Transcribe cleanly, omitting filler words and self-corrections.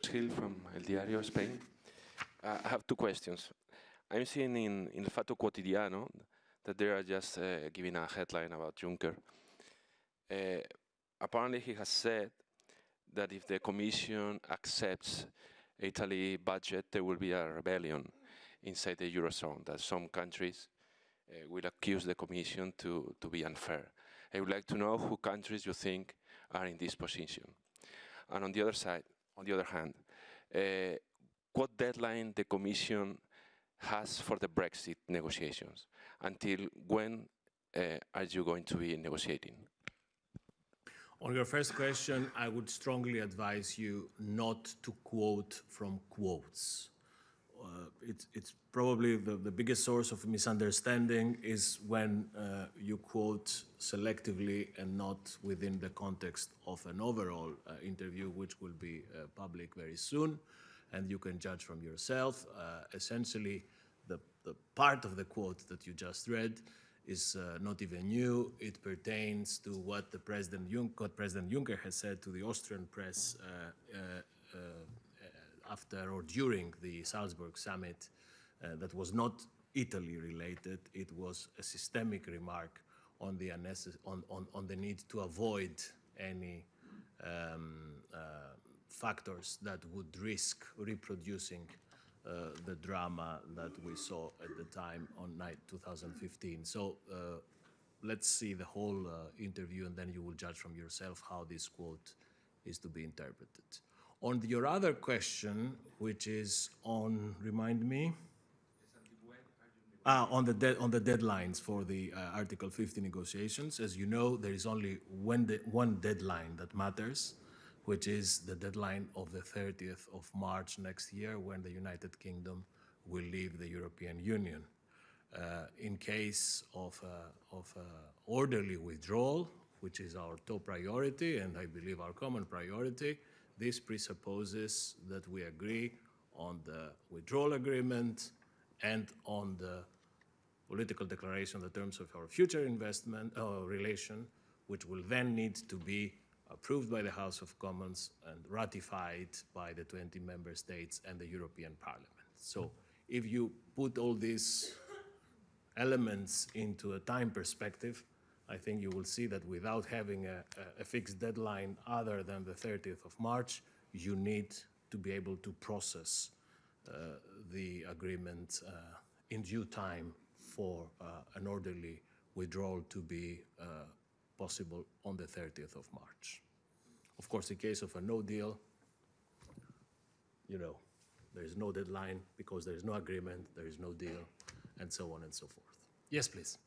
Gil from El Diario, Spain. I have two questions. I'm seeing in El Fatto Quotidiano that they are just giving a headline about Juncker. Apparently he has said that if the Commission accepts Italy's budget, there will be a rebellion inside the Eurozone, that some countries will accuse the Commission to be unfair. I would like to know who countries you think are in this position. And on the other side, on the other hand, what deadline the Commission has for the Brexit negotiations? Until when are you going to be negotiating? On your first question, I would strongly advise you not to quote from quotes. It's probably the biggest source of misunderstanding is when you quote selectively and not within the context of an overall interview, which will be public very soon, and you can judge from yourself. Essentially, the part of the quote that you just read is not even new. It pertains to what President Juncker has said to the Austrian press after or during the Salzburg summit. That was not Italy related. It was a systemic remark on the need to avoid any factors that would risk reproducing the drama that we saw at the time on night 2015. So let's see the whole interview, and then you will judge from yourself how this quote is to be interpreted. On your other question, which is on, remind me? On the deadlines for the Article 50 negotiations. As you know, there is only one deadline that matters, which is the deadline of the 30th of March next year, when the United Kingdom will leave the European Union. In case of orderly withdrawal, which is our top priority, and I believe our common priority, this presupposes that we agree on the withdrawal agreement and on the political declaration, the terms of our future investment relation, which will then need to be approved by the House of Commons and ratified by the 20 member states and the European Parliament. So if you put all these elements into a time perspective, I think you will see that without having a fixed deadline other than the 30th of March, you need to be able to process the agreement in due time for an orderly withdrawal to be possible on the 30th of March. Of course, in case of a no deal, you know, there is no deadline because there is no agreement, there is no deal, and so on and so forth. Yes, please.